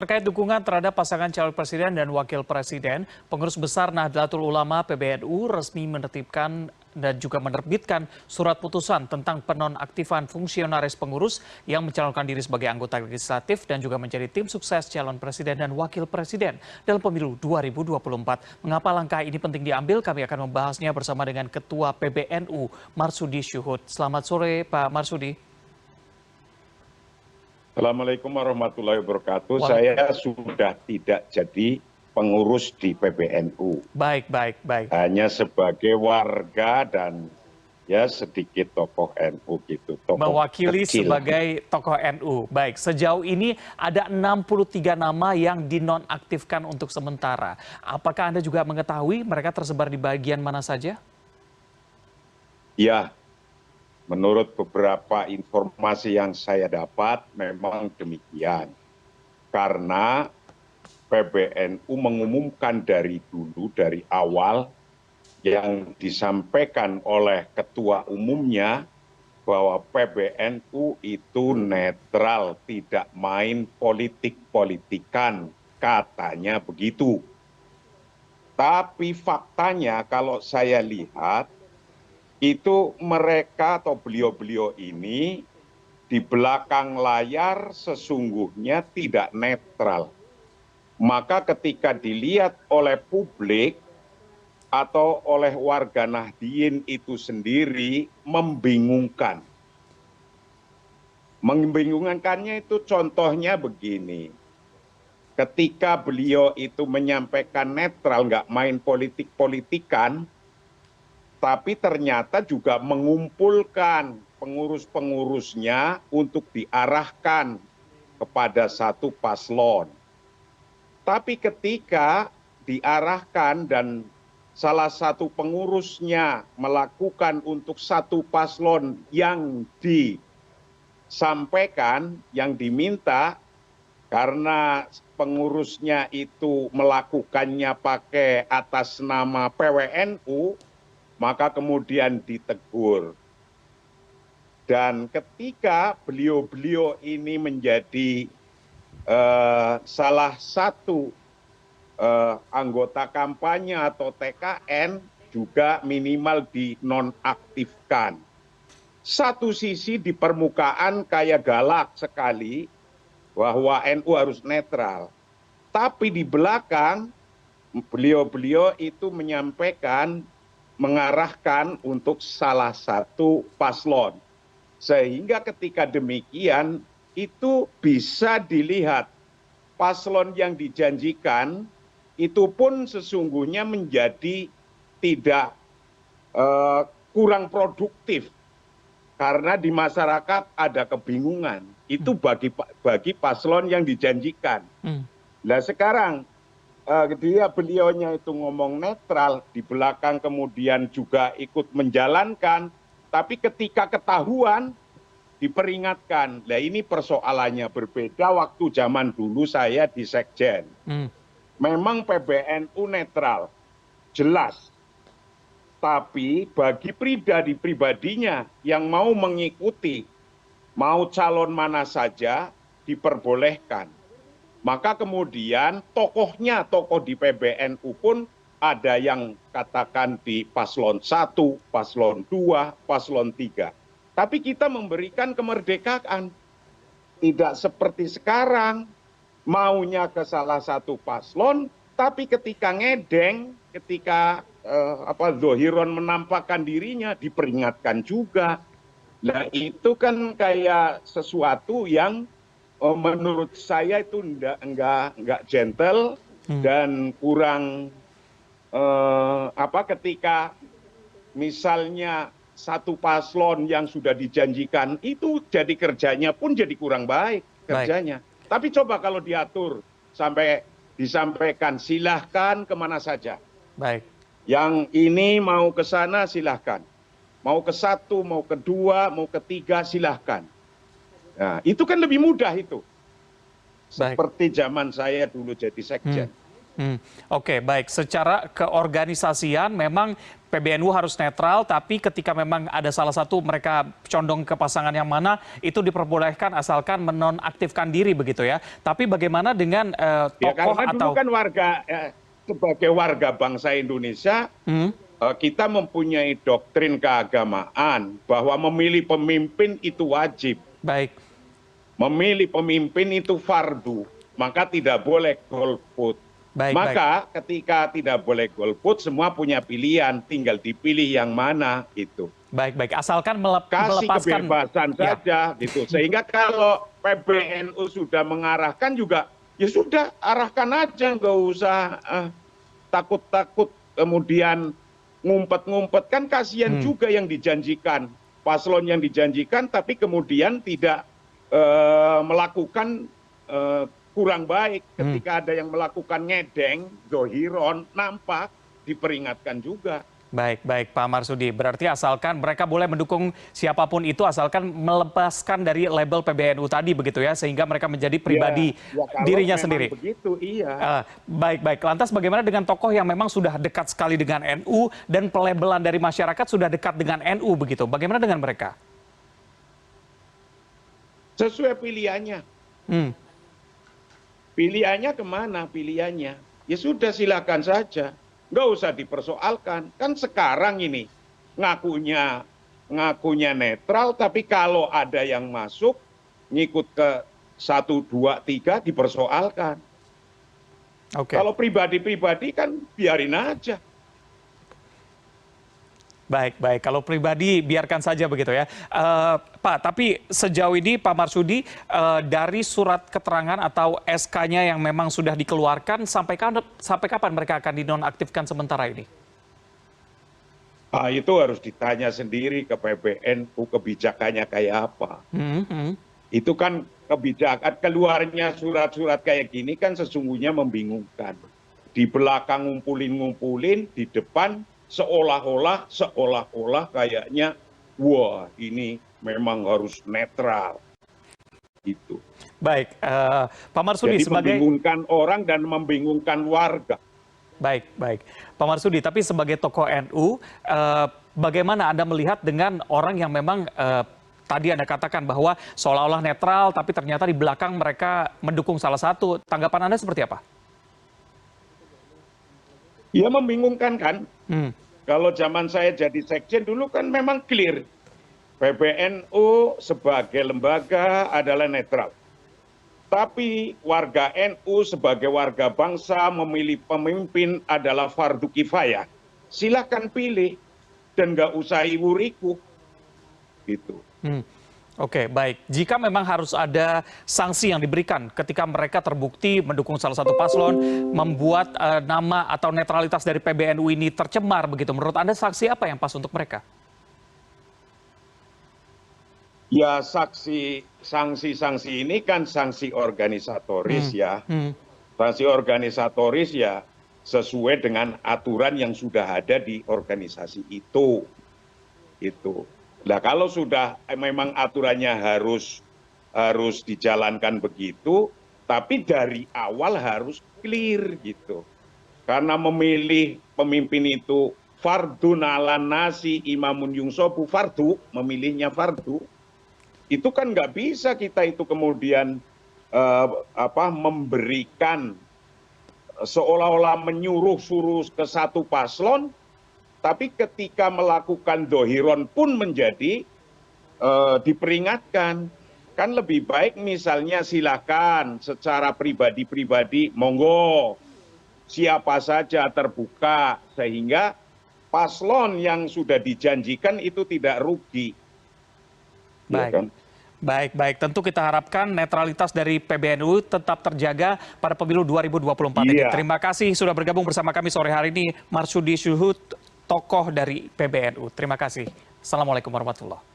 Terkait dukungan terhadap pasangan calon presiden dan wakil presiden, Pengurus Besar Nahdlatul Ulama (PBNU) resmi menertibkan dan juga menerbitkan surat putusan tentang penonaktifan fungsionaris pengurus yang mencalonkan diri sebagai anggota legislatif dan juga menjadi tim sukses calon presiden dan wakil presiden dalam pemilu 2024. Mengapa langkah ini penting diambil? Kami akan membahasnya bersama dengan Ketua PBNU, Marsudi Syuhud. Selamat sore, Pak Marsudi. Assalamualaikum warahmatullahi wabarakatuh. Wal- Saya sudah tidak jadi pengurus di PBNU, Baik. hanya sebagai warga dan ya sedikit tokoh NU gitu, tokoh Mewakili kecil. sebagai tokoh NU. Baik, sejauh ini ada 63 nama yang dinonaktifkan untuk sementara. Apakah Anda juga mengetahui mereka tersebar di bagian mana saja? Ya, menurut beberapa informasi yang saya dapat memang demikian. Karena PBNU mengumumkan dari dulu, dari awal, yang disampaikan oleh ketua umumnya bahwa PBNU itu netral, tidak main politik-politikan, katanya begitu. Tapi faktanya kalau saya lihat, itu mereka atau beliau-beliau ini di belakang layar sesungguhnya tidak netral. Maka ketika dilihat oleh publik atau oleh warga Nahdien itu sendiri membingungkan. Membingungkannya itu contohnya begini. Ketika beliau itu menyampaikan netral, nggak main politik-politikan, tapi ternyata juga mengumpulkan pengurus-pengurusnya untuk diarahkan kepada satu paslon. Tapi ketika diarahkan dan salah satu pengurusnya melakukan untuk satu paslon yang disampaikan, yang diminta, karena pengurusnya itu melakukannya pakai atas nama PWNU, maka kemudian ditegur. Dan ketika beliau-beliau ini menjadi salah satu anggota kampanye atau TKN, juga minimal dinonaktifkan. Satu sisi di permukaan kayak galak sekali bahwa NU harus netral. Tapi di belakang beliau-beliau itu menyampaikan, mengarahkan untuk salah satu paslon. Sehingga ketika demikian itu bisa dilihat paslon yang dijanjikan itu pun sesungguhnya menjadi tidak kurang produktif. Karena di masyarakat ada kebingungan. Itu bagi paslon yang dijanjikan. Nah sekarang beliaunya itu ngomong netral, di belakang kemudian juga ikut menjalankan, tapi ketika ketahuan diperingatkan. Nah ini persoalannya berbeda waktu zaman dulu saya di Sekjen. Memang PBNU netral, jelas. Tapi bagi pribadinya yang mau mengikuti, mau calon mana saja diperbolehkan. Maka kemudian tokoh di PBNU pun ada yang katakan di paslon 1, paslon 2, paslon 3. Tapi kita memberikan kemerdekaan. Tidak seperti sekarang, maunya ke salah satu paslon, tapi ketika ngedeng, ketika Zohiron menampakkan dirinya, diperingatkan juga. Nah itu kan kayak sesuatu yang menurut saya itu enggak gentle dan kurang ketika misalnya satu paslon yang sudah dijanjikan itu jadi kerjanya pun jadi kurang baik kerjanya. Tapi coba kalau diatur sampai disampaikan silahkan kemana saja. Baik. Yang ini mau ke sana silahkan. Mau ke satu, mau ke dua, mau ke tiga silahkan. Nah, itu kan lebih mudah itu. Seperti zaman saya dulu jadi sekjen. Oke, baik. Secara keorganisasian memang PBNU harus netral, tapi ketika memang ada salah satu mereka condong ke pasangan yang mana, itu diperbolehkan asalkan menonaktifkan diri begitu ya. Tapi bagaimana dengan Ya tokoh karena dulu atau... kan sebagai warga bangsa Indonesia, kita mempunyai doktrin keagamaan bahwa memilih pemimpin itu wajib. Baik, Memilih pemimpin itu fardu, maka tidak boleh golput. baik, baik. Maka ketika tidak boleh golput, semua punya pilihan, tinggal dipilih yang mana itu. Baik, baik. Asalkan Kasih melepaskan... kebebasan Ya. saja gitu. Sehingga kalau PBNU sudah mengarahkan juga, ya sudah arahkan aja, nggak usah takut-takut kemudian ngumpet-ngumpet. Kan kasihan juga yang dijanjikan, paslon yang dijanjikan tapi kemudian tidak melakukan kurang baik. Ketika ada yang melakukan ngedeng, zohiron, nampak diperingatkan juga. Baik, baik Pak Marsudi. Berarti asalkan mereka boleh mendukung siapapun itu, asalkan melepaskan dari label PBNU tadi begitu ya, sehingga mereka menjadi pribadi kalau dirinya memang sendiri. Begitu, iya. Baik, baik. Lantas bagaimana dengan tokoh yang memang sudah dekat sekali dengan NU dan pelabelan dari masyarakat sudah dekat dengan NU begitu? Bagaimana dengan mereka? Sesuai pilihannya. Pilihannya kemana pilihannya? Ya sudah silakan saja. Nggak usah dipersoalkan. Kan sekarang ini ngakunya netral, tapi kalau ada yang masuk, ngikut ke 1, 2, 3 dipersoalkan. Kalau pribadi-pribadi kan biarin aja. Baik, baik. Kalau pribadi biarkan saja begitu ya. Pak, tapi sejauh ini Pak Marsudi dari surat keterangan atau SK-nya yang memang sudah dikeluarkan sampai kapan mereka akan dinonaktifkan sementara ini? Itu harus ditanya sendiri ke PBNU kebijakannya kayak apa. Itu kan kebijakan keluarnya surat-surat kayak gini kan sesungguhnya membingungkan. Di belakang ngumpulin, di depan seolah-olah kayaknya wah ini memang harus netral gitu. Baik, Pak Marsudi jadi sebagai membingungkan orang dan membingungkan warga. Baik, baik. Pak Marsudi, tapi sebagai tokoh NU, bagaimana Anda melihat dengan orang yang memang tadi Anda katakan bahwa seolah-olah netral, tapi ternyata di belakang mereka mendukung salah satu. Tanggapan Anda seperti apa? Ya membingungkan kan. Kalau zaman saya jadi sekjen dulu kan memang clear. PBNU sebagai lembaga adalah netral. Tapi warga NU sebagai warga bangsa memilih pemimpin adalah fardu kifayah. Silakan pilih dan nggak usah iwu-riku. Gitu. Oke, baik. Jika memang harus ada sanksi yang diberikan ketika mereka terbukti mendukung salah satu paslon, membuat nama atau netralitas dari PBNU ini tercemar begitu, menurut Anda sanksi apa yang pas untuk mereka? Ya sanksi ini kan sanksi organisatoris ya. Sanksi organisatoris ya sesuai dengan aturan yang sudah ada di organisasi itu. Itu. Nah kalau sudah memang aturannya harus dijalankan begitu, tapi dari awal harus clear gitu. Karena memilih pemimpin itu fardun ala nasi imamun yungsobu fardu, memilihnya fardu, itu kan nggak bisa kita itu kemudian memberikan seolah-olah menyuruh-suruh ke satu paslon, tapi ketika melakukan dohiron pun menjadi diperingatkan. Kan lebih baik misalnya silakan secara pribadi-pribadi, monggo siapa saja terbuka, sehingga paslon yang sudah dijanjikan itu tidak rugi. Baik. Ya kan? Baik, baik. Tentu kita harapkan netralitas dari PBNU tetap terjaga pada pemilu 2024 ini. Terima kasih sudah bergabung bersama kami sore hari ini, Marsudi Syuhud, tokoh dari PBNU. Terima kasih. Assalamualaikum warahmatullahi wabarakatuh.